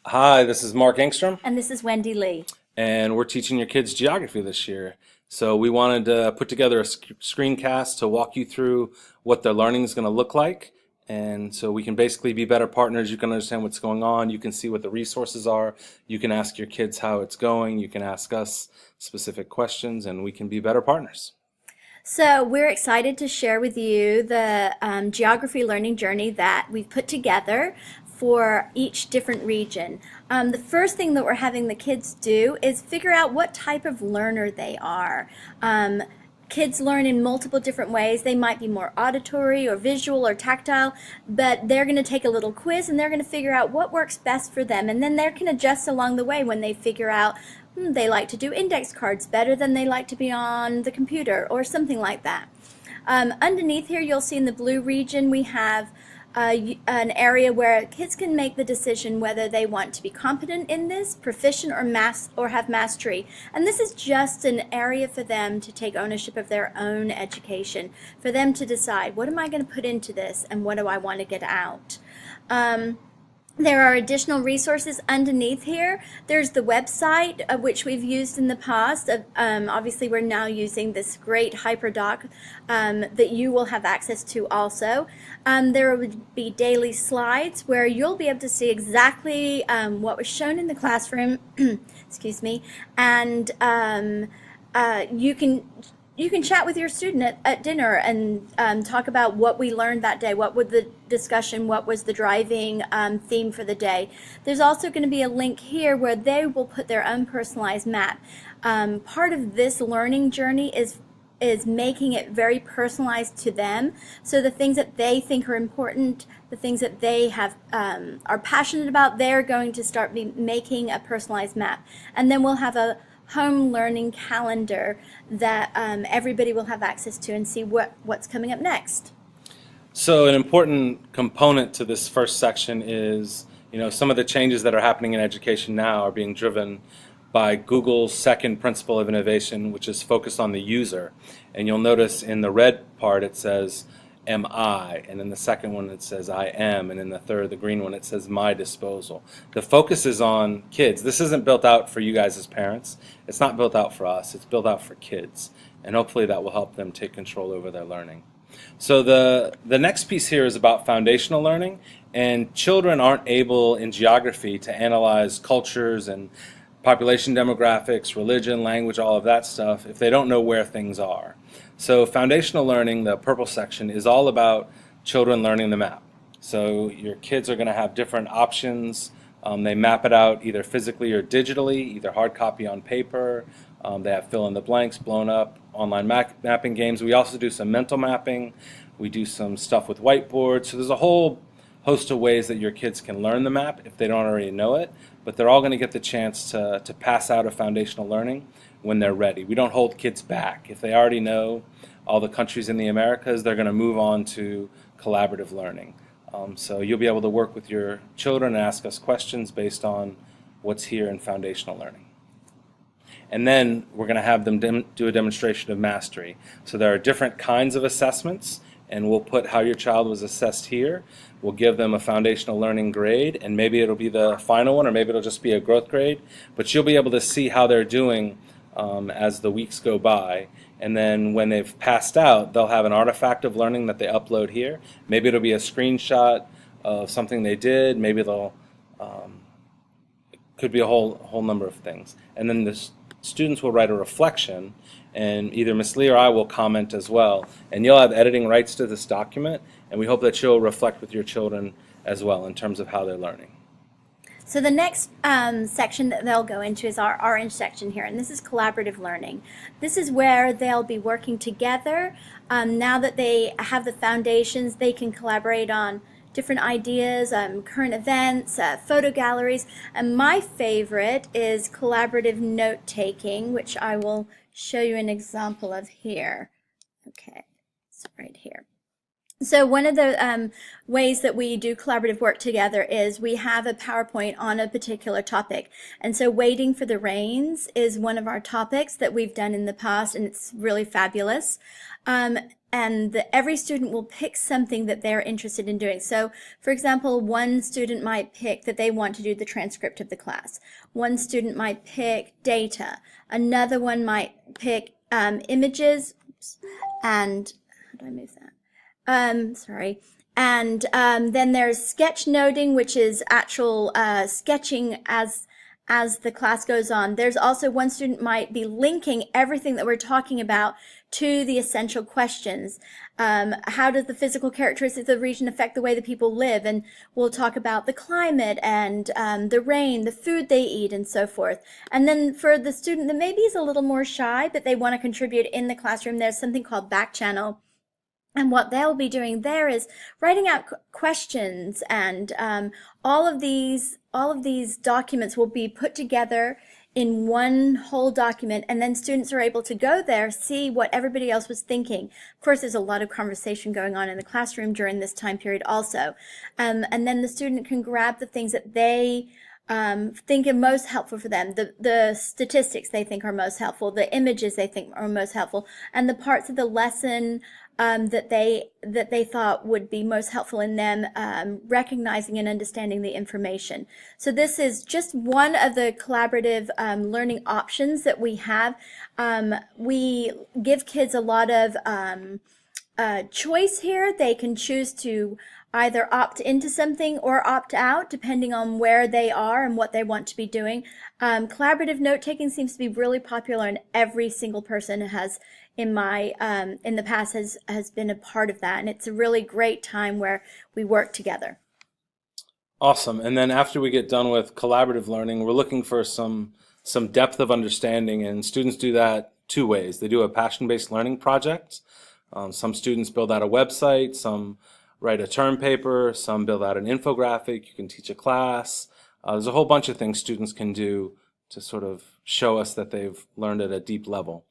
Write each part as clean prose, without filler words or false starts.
Hi, this is Mark Engstrom, And this is Wendy Lee. and we're teaching your kids geography this year. So we wanted to put together a screencast to walk you through what their learning is going to look like. And so we can basically be better partners. You can understand what's going on. You can see what the resources are. You can ask your kids how it's going. You can ask us specific questions, and we can be better partners. So, we're excited to share with you the geography learning journey that we've put together for each different region. The first thing that we're having the kids do is figure out what type of learner they are. Kids learn in multiple different ways. They might be more auditory or visual or tactile, but they're going to take a little quiz and they're going to figure out what works best for them. And then they can adjust along the way when they figure out they like to do index cards better than they like to be on the computer or something like that. Underneath here, you'll see in the blue region, we have an area where kids can make the decision whether they want to be competent in this, proficient, or have mastery. And this is just an area for them to take ownership of their own education, for them to decide, what am I going to put into this and what do I want to get out? There are additional resources underneath here. There's the website, which we've used in the past. Obviously, we're now using this great HyperDoc that you will have access to also. There would be daily slides where you'll be able to see exactly what was shown in the classroom, excuse me, and you can chat with your student at dinner and talk about what we learned that day, what was the discussion, what was the driving theme for the day. There's also going to be a link here where they will put their own personalized map. Part of this learning journey is making it very personalized to them. So the things that they think are important, the things that they have are passionate about, they're going to start making a personalized map. And then we'll have a home learning calendar that everybody will have access to and see what's coming up next. So an important component to this first section is, some of the changes that are happening in education now are being driven by Google's second principle of innovation, which is focused on the user. And you'll notice in the red part it says am I, and in the second one it says I am, and in the third, the green one, it says my disposal. The focus is on kids. This isn't built out for you guys as parents. It's not built out for us. It's built out for kids, and hopefully that will help them take control over their learning. So the next piece here is about foundational learning, and children aren't able in geography to analyze cultures and population demographics, religion, language, all of that stuff if they don't know where things are. So foundational learning, the purple section, is all about children learning the map. So your kids are going to have different options. They map it out either physically or digitally, either hard copy on paper. They have fill in the blanks, blown up, online mapping games. We also do some mental mapping. We do some stuff with whiteboards. So there's a whole host of ways that your kids can learn the map if they don't already know it, but they're all going to get the chance to pass out of foundational learning when they're ready. We don't hold kids back. If they already know all the countries in the Americas, they're going to move on to collaborative learning. So you'll be able to work with your children and ask us questions based on what's here in foundational learning. And then we're going to have them do a demonstration of mastery. So there are different kinds of assessments, and we'll put how your child was assessed here. We'll give them a foundational learning grade, and maybe it'll be the final one, or maybe it'll just be a growth grade. But you'll be able to see how they're doing as the weeks go by. And then when they've passed out, they'll have an artifact of learning that they upload here. Maybe it'll be a screenshot of something they did. Maybe they'll could be a whole number of things. And then the students will write a reflection, and either Ms. Lee or I will comment as well. And you'll have editing rights to this document, and we hope that you'll reflect with your children as well in terms of how they're learning. So the next section that they'll go into is our orange section here, and this is collaborative learning. This is where they'll be working together. Now that they have the foundations, they can collaborate on different ideas, current events, photo galleries, and my favorite is collaborative note-taking, which I will show you an example of here. Okay, so right here. So one of the ways that we do collaborative work together is we have a PowerPoint on a particular topic. And so waiting for the rains is one of our topics that we've done in the past, and it's really fabulous. every student will pick something that they're interested in doing. So, for example, one student might pick that they want to do the transcript of the class. One student might pick data. Another one might pick images. And how do I move that? Sorry. And then there's sketchnoting, which is actual sketching as the class goes on. There's also one student might be linking everything that we're talking about to the essential questions. How does the physical characteristics of the region affect the way that people live? And we'll talk about the climate and the rain, the food they eat, and so forth. And then for the student that maybe is a little more shy, but they want to contribute in the classroom, there's something called back channel. And what they'll be doing there is writing out questions, and all of these documents will be put together in one whole document, and then students are able to go there, see what everybody else was thinking. Of course, there's a lot of conversation going on in the classroom during this time period also. And then the student can grab the things that they think are most helpful for them, the statistics they think are most helpful, the images they think are most helpful, and the parts of the lesson that they thought would be most helpful in them recognizing and understanding the information. So this is just one of the collaborative learning options that we have. We give kids a lot of choice here. They can choose to either opt into something or opt out, depending on where they are and what they want to be doing. Collaborative note-taking seems to be really popular, and every single person has in the past has been a part of that, and it's a really great time where we work together. Awesome. And then after we get done with collaborative learning, we're looking for some depth of understanding, and students do that two ways. They do a passion-based learning project. Some students build out a website, some write a term paper, some build out an infographic, you can teach a class. There's a whole bunch of things students can do to sort of show us that they've learned at a deep level.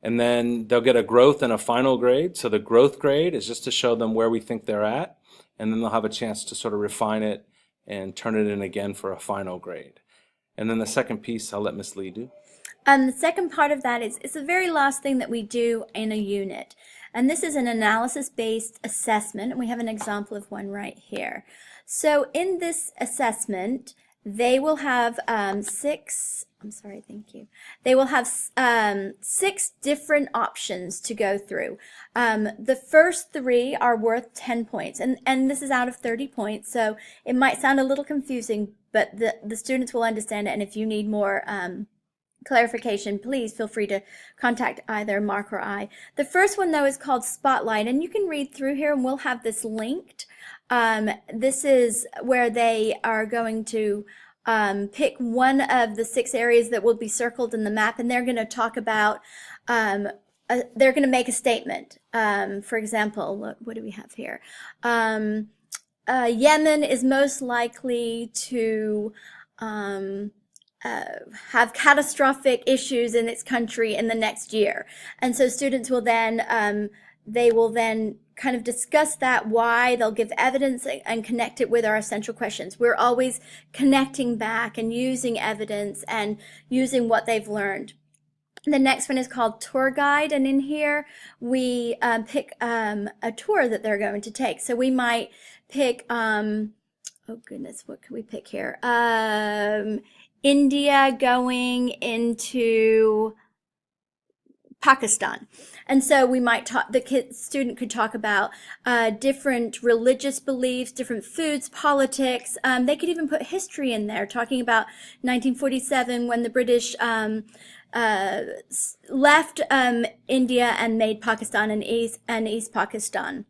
And then they'll get a growth and a final grade. So the growth grade is just to show them where we think they're at, and then they'll have a chance to sort of refine it and turn it in again for a final grade. And then the second piece, I'll let Ms. Lee do. The second part of that is it's the very last thing that we do in a unit. And this is an analysis-based assessment, and we have an example of one right here. So in this assessment, they will have They will have 6 different options to go through. The first 3 are worth 10 points, and this is out of 30 points, so it might sound a little confusing, but the students will understand it, and if you need more clarification, please feel free to contact either Mark or I. The first one, though, is called Spotlight, and you can read through here, and we'll have this linked. This is where they are going to pick one of the 6 areas that will be circled in the map, and they're going to talk about, they're going to make a statement. For example, look, what do we have here? Yemen is most likely to have catastrophic issues in its country in the next year. And so students will then, they will then kind of discuss that, why, they'll give evidence and connect it with our essential questions. We're always connecting back and using evidence and using what they've learned. The next one is called Tour Guide, and in here we pick a tour that they're going to take. So we might pick, oh goodness, what could we pick here? India going into Pakistan. And so we might talk, student could talk about different religious beliefs, different foods, politics. They could even put history in there, talking about 1947 when the British left India and made Pakistan and East Pakistan,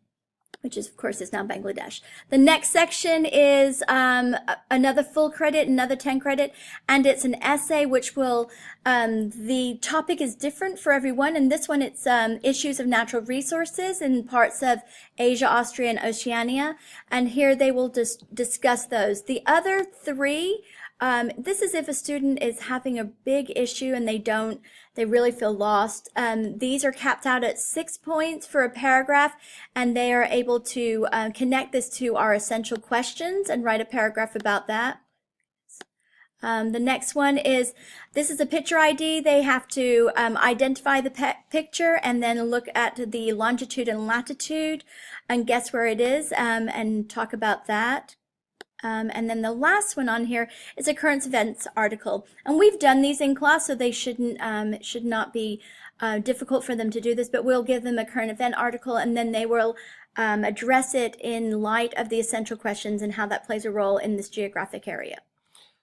which is, of course, is now Bangladesh. The next section is another full credit, another 10 credit, and it's an essay which will, the topic is different for everyone, and this one it's issues of natural resources in parts of Asia, Austria, and Oceania, and here they will discuss those. The other 3, this is if a student is having a big issue and they really feel lost. These are capped out at 6 points for a paragraph, and they are able to connect this to our essential questions and write a paragraph about that. The next one is, this is a picture ID. They have to identify the picture and then look at the longitude and latitude and guess where it is, and talk about that. And then the last one on here is a current events article. And we've done these in class, so they should not be difficult for them to do this, but we'll give them a current event article and then they will address it in light of the essential questions and how that plays a role in this geographic area.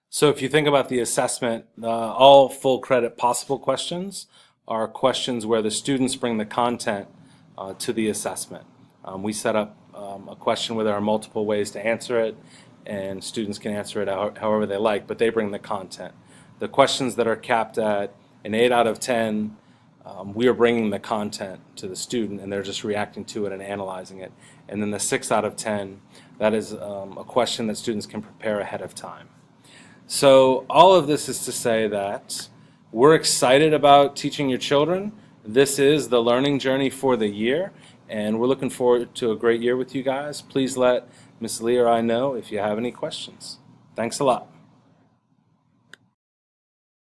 So if you think about the assessment, all full credit possible questions are questions where the students bring the content to the assessment. We set up a question where there are multiple ways to answer it, and students can answer it however they like, but they bring the content. The questions that are capped at an 8 out of 10, we are bringing the content to the student and they're just reacting to it and analyzing it. And then the 6 out of 10, that is a question that students can prepare ahead of time. So all of this is to say that we're excited about teaching your children. This is the learning journey for the year, and we're looking forward to a great year with you guys. Please let Ms. Lee or I know if you have any questions. Thanks a lot.